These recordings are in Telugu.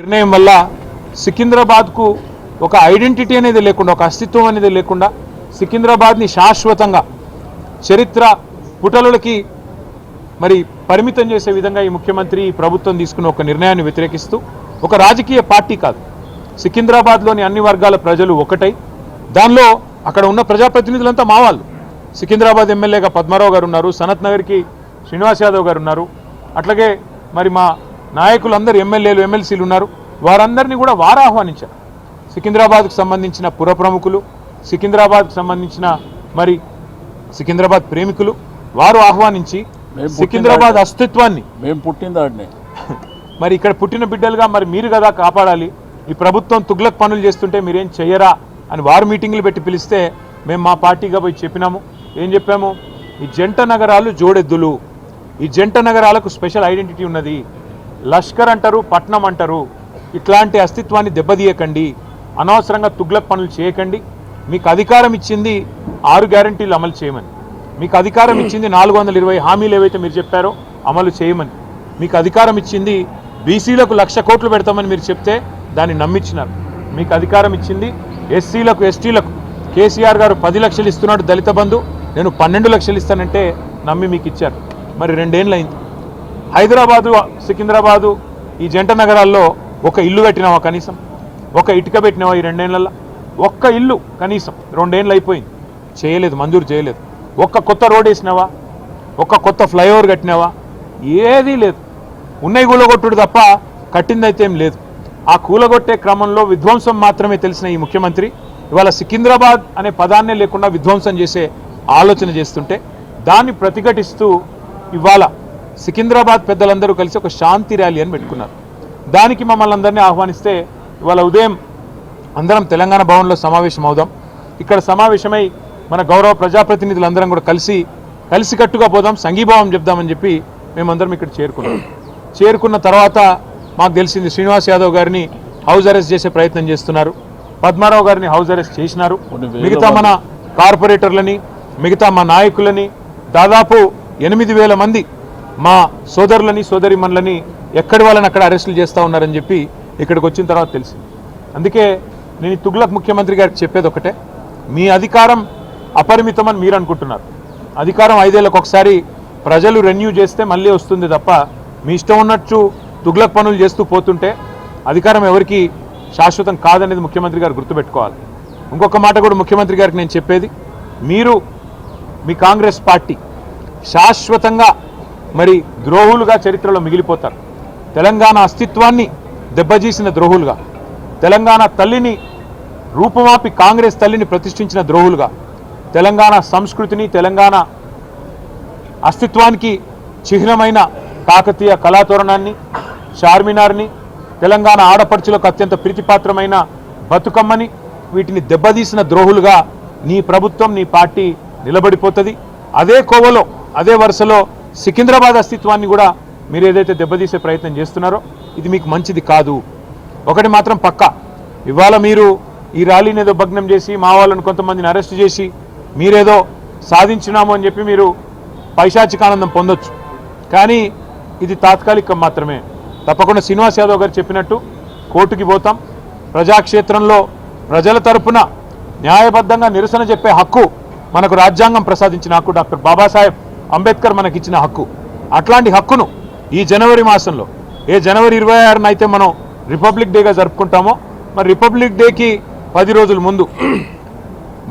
నిర్ణయం వల్ల సికింద్రాబాద్కు ఒక ఐడెంటిటీ అనేది లేకుండా, ఒక అస్తిత్వం అనేది లేకుండా సికింద్రాబాద్ని శాశ్వతంగా చరిత్ర పుటలకి మరి పరిమితం చేసే విధంగా ఈ ముఖ్యమంత్రి ఈ ప్రభుత్వం తీసుకున్న ఒక నిర్ణయాన్ని వ్యతిరేకిస్తూ, ఒక రాజకీయ పార్టీ కాదు, సికింద్రాబాద్లోని అన్ని వర్గాల ప్రజలు ఒకటై, దానిలో అక్కడ ఉన్న ప్రజాప్రతినిధులంతా మా వాళ్ళు. సికింద్రాబాద్ ఎమ్మెల్యేగా పద్మారావు గారు ఉన్నారు, సనత్ నగర్కి శ్రీనివాస్ యాదవ్ గారు ఉన్నారు, అట్లాగే మరి మా నాయకులందరూ ఎమ్మెల్యేలు ఎమ్మెల్సీలు ఉన్నారు. వారందరినీ కూడా వారు ఆహ్వానించారు. సికింద్రాబాద్కు సంబంధించిన పుర ప్రముఖులు, సికింద్రాబాద్కు సంబంధించిన మరి సికింద్రాబాద్ ప్రేమికులు వారు ఆహ్వానించి సికింద్రాబాద్ అస్తిత్వాన్ని మేము పుట్టిందాడిని మరి ఇక్కడ పుట్టిన బిడ్డలుగా మరి మీరు కదా కాపాడాలి, ఈ ప్రభుత్వం తుగ్లక్ పనులు చేస్తుంటే మీరేం చెయ్యరా అని వారు మీటింగ్లు పెట్టి పిలిస్తే మేము మా పార్టీగా పోయి చెప్పినాము. ఏం చెప్పాము? ఈ జంట నగరాలు జోడెద్దులు, ఈ జంట నగరాలకు స్పెషల్ ఐడెంటిటీ ఉన్నది, లష్కర్ అంటారు, పట్నం అంటారు, ఇట్లాంటి అస్తిత్వాన్ని దెబ్బతీయకండి, అనవసరంగా తుగ్లక్ పనులు చేయకండి. మీకు అధికారం ఇచ్చింది 6 గ్యారంటీలు అమలు చేయమని, మీకు అధికారం ఇచ్చింది 420 హామీలు ఏవైతే మీరు చెప్పారో అమలు చేయమని, మీకు అధికారం ఇచ్చింది బీసీలకు 1,00,000 కోట్లు పెడతామని మీరు చెప్తే దాన్ని నమ్మించినారు. మీకు అధికారం ఇచ్చింది ఎస్సీలకు ఎస్టీలకు కేసీఆర్ గారు 10 లక్షలు ఇస్తున్నాడు దళిత బంధు, నేను 12 లక్షలు ఇస్తానంటే నమ్మి మీకు ఇచ్చారు. మరి 2 ఏళ్ళు అయింది. హైదరాబాదు సికింద్రాబాదు ఈ జంట నగరాల్లో ఒక ఇల్లు కట్టినావా? కనీసం ఒక ఇటుక పెట్టినావా? ఈ 2 ఏళ్లలో ఒక్క ఇల్లు కనీసం 2 ఏళ్ళు అయిపోయింది, చేయలేదు, మంజూరు చేయలేదు. ఒక్క కొత్త రోడ్ వేసినావా? ఒక్క కొత్త ఫ్లైఓవర్ కట్టినావా? ఏదీ లేదు. ఉన్నాయి కూలగొట్టుడు తప్ప కట్టిందైతే ఏం లేదు. ఆ కూలగొట్టే క్రమంలో విధ్వంసం మాత్రమే తెలిసిన ఈ ముఖ్యమంత్రి ఇవాళ సికింద్రాబాద్ అనే పదాన్నే లేకుండా విధ్వంసం చేసే ఆలోచన చేస్తుంటే దాన్ని ప్రతిఘటిస్తూ ఇవాళ సికింద్రాబాద్ పెద్దలందరూ కలిసి ఒక శాంతి ర్యాలీ అని పెట్టుకున్నారు. దానికి మమ్మల్ని అందరినీ ఆహ్వానిస్తే ఇవాళ ఉదయం అందరం తెలంగాణ భవన్లో సమావేశం అవుదాం, ఇక్కడ సమావేశమై మన గౌరవ ప్రజాప్రతినిధులందరం కూడా కలిసికట్టుగా పోదాం, సంఘీభావం చెప్దామని చెప్పి మేమందరం ఇక్కడ చేరుకున్న తర్వాత మాకు తెలిసింది శ్రీనివాస్ యాదవ్ గారిని హౌస్ అరెస్ట్ చేసే ప్రయత్నం చేస్తున్నారు, పద్మారావు గారిని హౌస్ అరెస్ట్ చేసినారు, మిగతా మన కార్పొరేటర్లని, మిగతా మా నాయకులని దాదాపు 8,000 మంది మా సోదరులని సోదరిమణులని ఎక్కడి వాళ్ళని అక్కడ అరెస్టులు చేస్తూ ఉన్నారని చెప్పి ఇక్కడికి వచ్చిన తర్వాత తెలిసింది. అందుకే నేను తుగ్లక్ ముఖ్యమంత్రి గారికి చెప్పేది ఒకటే, మీ అధికారం అపరిమితమని మీరు అనుకుంటున్నారు. అధికారం 5 ఏళ్లకు ఒకసారి ప్రజలు రెన్యూ చేస్తే మళ్ళీ వస్తుంది తప్ప మీ ఇష్టం ఉన్నట్టు తుగ్లక్ పనులు చేస్తూ పోతుంటే అధికారం ఎవరికి శాశ్వతం కాదనేది ముఖ్యమంత్రి గారు గుర్తుపెట్టుకోవాలి. ఇంకొక మాట కూడా ముఖ్యమంత్రి గారికి నేను చెప్పేది, మీరు మీ కాంగ్రెస్ పార్టీ శాశ్వతంగా మరి ద్రోహులుగా చరిత్రలో మిగిలిపోతారు. తెలంగాణ అస్తిత్వాన్ని దెబ్బతీసిన ద్రోహులుగా, తెలంగాణ తల్లిని రూపుమాపి కాంగ్రెస్ తల్లిని ప్రతిష్ఠించిన ద్రోహులుగా, తెలంగాణ సంస్కృతిని తెలంగాణ అస్తిత్వానికి చిహ్నమైన కాకతీయ కళాతోరణాన్ని, చార్మినార్ని, తెలంగాణ ఆడపడుచులకు అత్యంత ప్రీతిపాత్రమైన బతుకమ్మని, వీటిని దెబ్బతీసిన ద్రోహులుగా నీ ప్రభుత్వం నీ పార్టీ నిలబడిపోతుంది. అదే కోవలో అదే వరుసలో సికింద్రాబాద్ అస్తిత్వాన్ని కూడా మీరు ఏదైతే దెబ్బతీసే ప్రయత్నం చేస్తున్నారో ఇది మీకు మంచిది కాదు. ఒకటి మాత్రం పక్కా, ఇవాళ మీరు ఈ ర్యాలీని ఏదో భగ్నం చేసి మా వాళ్ళని కొంతమందిని అరెస్ట్ చేసి మీరేదో సాధించినాము అని చెప్పి మీరు పైశాచికానందం పొందొచ్చు, కానీ ఇది తాత్కాలికం మాత్రమే. తప్పకుండా శ్రీనివాస్ యాదవ్ గారు చెప్పినట్టు కోర్టుకి పోతాం. ప్రజాక్షేత్రంలో ప్రజల తరపున న్యాయబద్ధంగా నిరసన చెప్పే హక్కు మనకు రాజ్యాంగం ప్రసాదించిన హక్కు, డాక్టర్ బాబాసాహెబ్ అంబేద్కర్ మనకిచ్చిన హక్కు. అట్లాంటి హక్కును ఈ జనవరి మాసంలో ఏ జనవరి 26న అయితే మనం రిపబ్లిక్ డేగా జరుపుకుంటామో, మరి రిపబ్లిక్ డేకి 10 రోజుల ముందు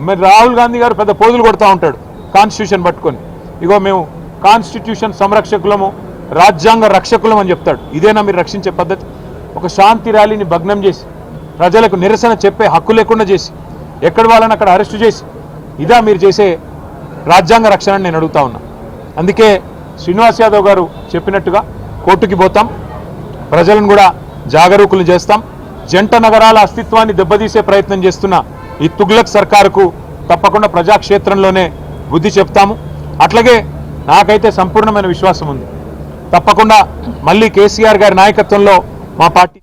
మరి రాహుల్ గాంధీ గారు పెద్ద పోజులు కొడతా ఉంటాడు కాన్స్టిట్యూషన్ పట్టుకొని, ఇగో మేము కాన్స్టిట్యూషన్ సంరక్షకులము రాజ్యాంగ రక్షకులం అని చెప్తాడు. ఇదేనా మీరు రక్షించే పద్ధతి? ఒక శాంతి ర్యాలీని భగ్నం చేసి ప్రజలకు నిరసన చెప్పే హక్కు లేకుండా చేసి ఎక్కడి వాళ్ళని అక్కడ అరెస్టు చేసి ఇదా మీరు చేసే రాజ్యాంగ రక్షణ నేను అడుగుతా ఉన్నా. అందుకే శ్రీనివాస్ యాదవ్ గారు చెప్పినట్టుగా కోర్టుకి పోతాం, ప్రజలను కూడా జాగరూకులు చేస్తాం. జంట నగరాల అస్తిత్వాన్ని దెబ్బతీసే ప్రయత్నం చేస్తున్న ఈ తుగ్లక్ సర్కారుకు తప్పకుండా ప్రజాక్షేత్రంలోనే బుద్ధి చెప్తాము. అట్లాగే నాకైతే సంపూర్ణమైన విశ్వాసం ఉంది, తప్పకుండా మళ్ళీ కేసీఆర్ గారి నాయకత్వంలో మా పార్టీ